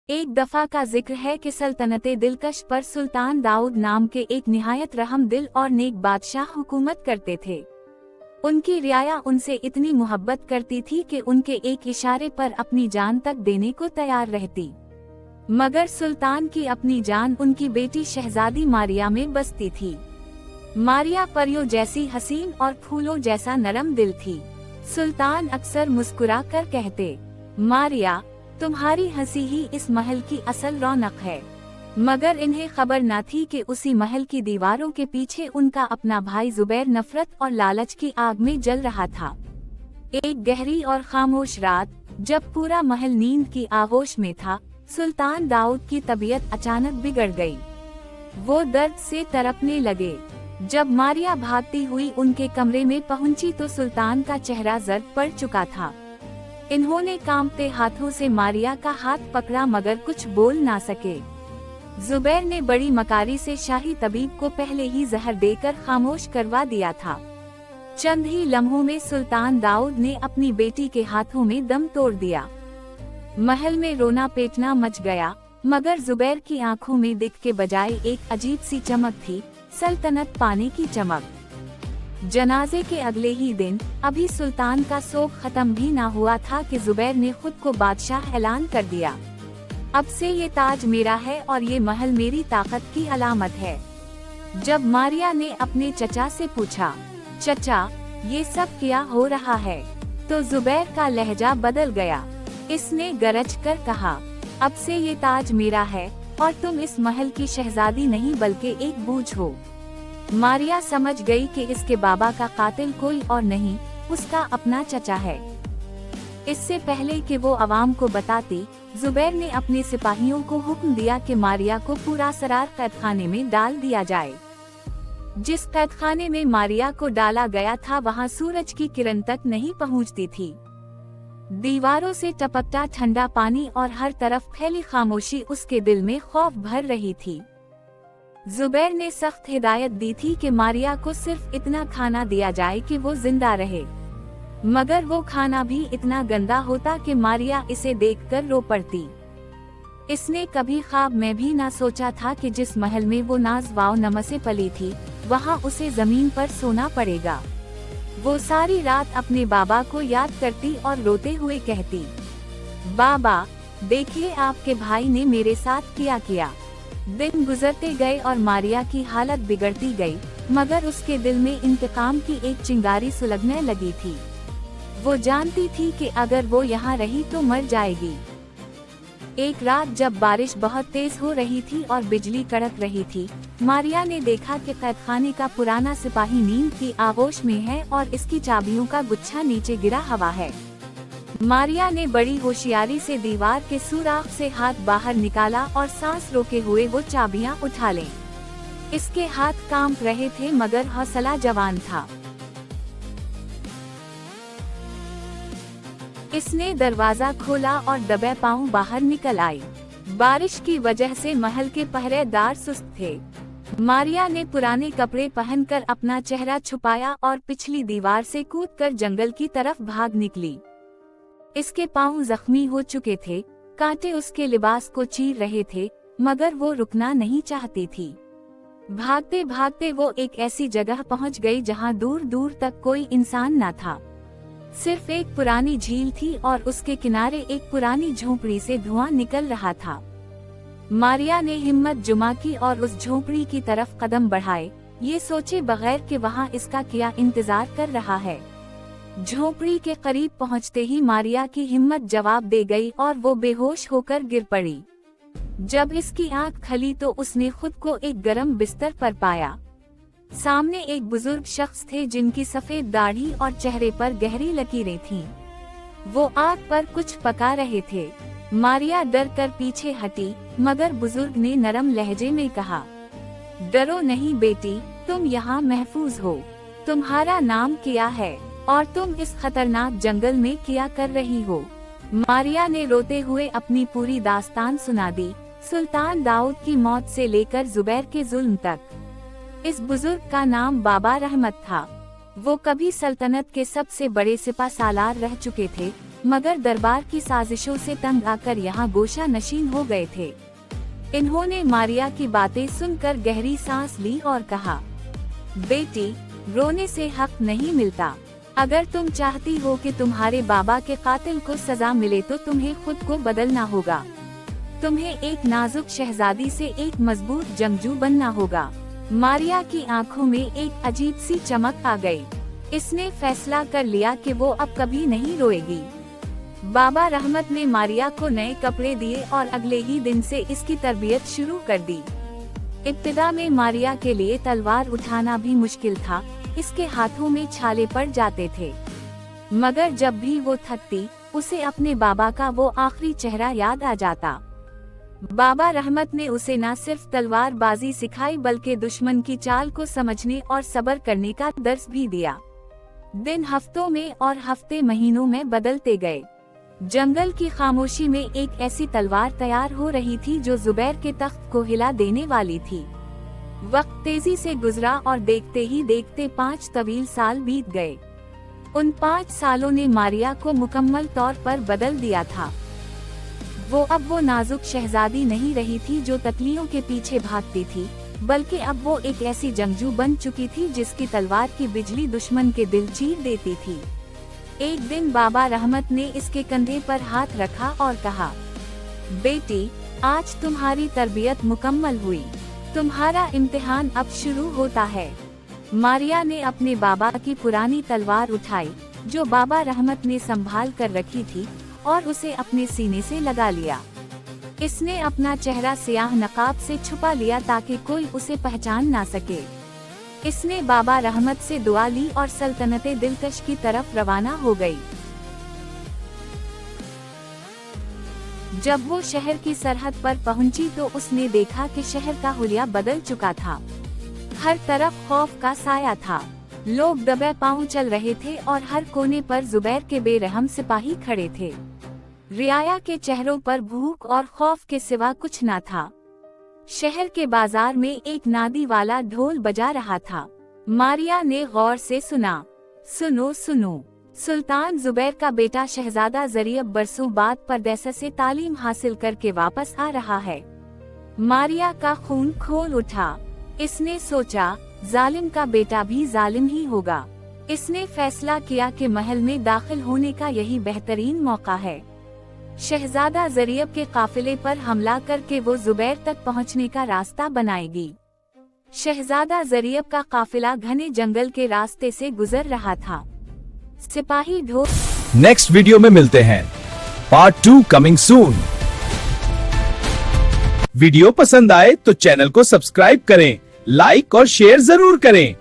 एक दफा का जिक्र है कि सल्तनते दिलकश पर सुल्तान दाऊद नाम के एक निहायत रहम दिल और नेक बादशाह हुकूमत करते थे। उनकी रियाया उनसे इतनी मोहब्बत करती थी कि उनके एक इशारे पर अपनी जान तक देने को तैयार रहती। मगर सुल्तान की अपनी जान उनकी बेटी शहजादी मारिया में बसती थी। मारिया परियों जैसी हसीन और फूलों जैसा नरम दिल थी। सुल्तान अक्सर मुस्कुरा कर कहते, मारिया, तुम्हारी हंसी ही इस महल की असल रौनक है। मगर इन्हें खबर न थी कि उसी महल की दीवारों के पीछे उनका अपना भाई जुबैर नफरत और लालच की आग में जल रहा था। एक गहरी और खामोश रात, जब पूरा महल नींद की आगोश में था, सुल्तान दाऊद की तबीयत अचानक बिगड़ गई। वो दर्द से तड़पने लगे। जब मारिया भागती हुई उनके कमरे में पहुंची तो सुल्तान का चेहरा जर्द पड़ चुका था। इन्होंने कांपते हाथों से मारिया का हाथ पकड़ा मगर कुछ बोल ना सके। जुबैर ने बड़ी मकारी से शाही तबीब को पहले ही जहर देकर खामोश करवा दिया था। चंद ही लम्हों में सुल्तान दाऊद ने अपनी बेटी के हाथों में दम तोड़ दिया। महल में रोना पीटना मच गया, मगर जुबैर की आंखों में दिख के बजाय एक अजीब सी चमक थी, सल्तनत पाने की चमक। जनाजे के अगले ही दिन, अभी सुल्तान का शोक खत्म भी ना हुआ था कि जुबैर ने खुद को बादशाह ऐलान कर दिया। अब से ये ताज मेरा है और ये महल मेरी ताकत की अलामत है। जब मारिया ने अपने चचा से पूछा, चचा, ये सब क्या हो रहा है, तो जुबैर का लहजा बदल गया। इसने गरज कर कहा, अब से ये ताज मेरा है और तुम इस महल की शहजादी नहीं बल्कि एक बूझ हो। मारिया समझ गई कि इसके बाबा का कातिल कोई और नहीं, उसका अपना चचा है। इससे पहले कि वो अवाम को बताती, जुबैर ने अपने सिपाहियों को हुक्म दिया कि मारिया को पूरा सरार कैदखाने में डाल दिया जाए। जिस कैदखाने में मारिया को डाला गया था वहाँ सूरज की किरण तक नहीं पहुँचती थी। दीवारों से टपकता ठंडा पानी और हर तरफ फैली खामोशी उसके दिल में खौफ भर रही थी। जुबैर ने सख्त हिदायत दी थी कि मारिया को सिर्फ इतना खाना दिया जाए कि वो जिंदा रहे, मगर वो खाना भी इतना गंदा होता कि मारिया इसे देखकर रो पड़ती। इसने कभी ख्वाब में भी ना सोचा था कि जिस महल में वो नाज़ नम से पली थी, वहाँ उसे जमीन पर सोना पड़ेगा। वो सारी रात अपने बाबा को याद करती और रोते हुए कहती, बाबा, देखिए आपके भाई ने मेरे साथ किया। दिन गुजरते गए और मारिया की हालत बिगड़ती गई, मगर उसके दिल में इंतकाम की एक चिंगारी सुलगने लगी थी। वो जानती थी कि अगर वो यहाँ रही तो मर जाएगी। एक रात जब बारिश बहुत तेज हो रही थी और बिजली कड़क रही थी, मारिया ने देखा कि कैदखाने का पुराना सिपाही नींद की आगोश में है और इसकी चाबियों का गुच्छा नीचे गिरा हुआ है। मारिया ने बड़ी होशियारी से दीवार के सुराख से हाथ बाहर निकाला और सांस रोके हुए वो चाबियां उठा लें। इसके हाथ कांप रहे थे मगर हौसला जवान था। इसने दरवाजा खोला और दबे पांव बाहर निकल आई। बारिश की वजह से महल के पहरेदार सुस्त थे। मारिया ने पुराने कपड़े पहनकर अपना चेहरा छुपाया और पिछली दीवार से कूदकर जंगल की तरफ भाग निकली। इसके पांव जख्मी हो चुके थे, कांटे उसके लिबास को चीर रहे थे, मगर वो रुकना नहीं चाहती थी। भागते भागते वो एक ऐसी जगह पहुंच गई जहां दूर दूर तक कोई इंसान न था। सिर्फ एक पुरानी झील थी और उसके किनारे एक पुरानी झोपड़ी से धुआं निकल रहा था। मारिया ने हिम्मत जुमा की और उस झोपड़ी की तरफ कदम बढ़ाए, ये सोचे बगैर कि वहाँ इसका क्या इंतजार कर रहा है। झोपड़ी के करीब पहुँचते ही मारिया की हिम्मत जवाब दे गई और वो बेहोश होकर गिर पड़ी। जब इसकी आंख खुली तो उसने खुद को एक गर्म बिस्तर पर पाया। सामने एक बुजुर्ग शख्स थे जिनकी सफेद दाढ़ी और चेहरे पर गहरी लकीरें थीं। वो आग पर कुछ पका रहे थे। मारिया डर कर पीछे हटी, मगर बुजुर्ग ने नरम लहजे में कहा, डरो नहीं बेटी, तुम यहाँ महफूज हो। तुम्हारा नाम क्या है और तुम इस खतरनाक जंगल में क्या कर रही हो? मारिया ने रोते हुए अपनी पूरी दास्तान सुना दी, सुल्तान दाऊद की मौत से लेकर जुबैर के जुल्म तक। इस बुजुर्ग का नाम बाबा रहमत था। वो कभी सल्तनत के सबसे बड़े सिपा सालार रह चुके थे, मगर दरबार की साजिशों से तंग आकर यहाँ गोशा नशीन हो गए थे। इन्होंने मारिया की बातें सुनकर गहरी सांस ली और कहा, बेटी, रोने से हक नहीं मिलता। अगर तुम चाहती हो कि तुम्हारे बाबा के कातिल को सजा मिले तो तुम्हें खुद को बदलना होगा। तुम्हें एक नाजुक शहजादी से एक मजबूत जंगजू बनना होगा। मारिया की आंखों में एक अजीब सी चमक आ गई। इसने फैसला कर लिया कि वो अब कभी नहीं रोएगी। बाबा रहमत ने मारिया को नए कपड़े दिए और अगले ही दिन से इसकी तरबियत शुरू कर दी। इब्तिदा में मारिया के लिए तलवार उठाना भी मुश्किल था, इसके हाथों में छाले पड़ जाते थे। मगर जब भी वो थकती, उसे अपने बाबा का वो आखिरी चेहरा याद आ जाता। बाबा रहमत ने उसे न सिर्फ तलवारबाजी सिखाई बल्कि दुश्मन की चाल को समझने और सब्र करने का दर्स भी दिया। दिन हफ्तों में और हफ्ते महीनों में बदलते गए। जंगल की खामोशी में एक ऐसी तलवार तैयार हो रही थी जो जुबैर के तख्त को हिला देने वाली थी। वक्त तेजी से गुजरा और देखते ही देखते 5 तवील साल बीत गए। उन 5 सालों ने मारिया को मुकम्मल तौर पर बदल दिया था। वो नाजुक शहजादी नहीं रही थी जो तकलियों के पीछे भागती थी, बल्कि अब वो एक ऐसी जंगजू बन चुकी थी जिसकी तलवार की बिजली दुश्मन के दिल चीर देती थी। एक दिन बाबा रहमत ने इसके कंधे पर हाथ रखा और कहा, बेटी, आज तुम्हारी तरबियत मुकम्मल हुई। तुम्हारा इम्तिहान अब शुरू होता है। मारिया ने अपने बाबा की पुरानी तलवार उठाई, जो बाबा रहमत ने संभाल कर रखी थी, और उसे अपने सीने से लगा लिया। इसने अपना चेहरा सियाह नकाब से छुपा लिया ताकि कोई उसे पहचान ना सके। इसने बाबा रहमत से दुआ ली और सल्तनते दिलकश की तरफ रवाना हो गई। जब वो शहर की सरहद पर पहुंची तो उसने देखा कि शहर का हुलिया बदल चुका था। हर तरफ खौफ का साया था। लोग दबे पांव चल रहे थे और हर कोने पर जुबैर के बेरहम सिपाही खड़े थे। रियाया के चेहरों पर भूख और खौफ के सिवा कुछ न था। शहर के बाजार में एक नादी वाला ढोल बजा रहा था। मारिया ने गौर से सुना। सुनो सुनो, सुल्तान जुबैर का बेटा शहजादा ज़रियब बरसों बाद परदेस से तालीम हासिल करके वापस आ रहा है। मारिया का खून खोल उठा। इसने सोचा, जालिम का बेटा भी जालिम ही होगा। इसने फैसला किया कि महल में दाखिल होने का यही बेहतरीन मौका है। शहजादा ज़रियब के काफिले पर हमला करके वो जुबैर तक पहुंचने का रास्ता बनाएगी। शहजादा ज़रियब का काफिला घने जंगल के रास्ते से गुजर रहा था। सिपाही ढोल। नेक्स्ट वीडियो में मिलते हैं। Part 2 coming soon. वीडियो पसंद आए तो चैनल को सब्सक्राइब करें, लाइक और शेयर जरूर करें।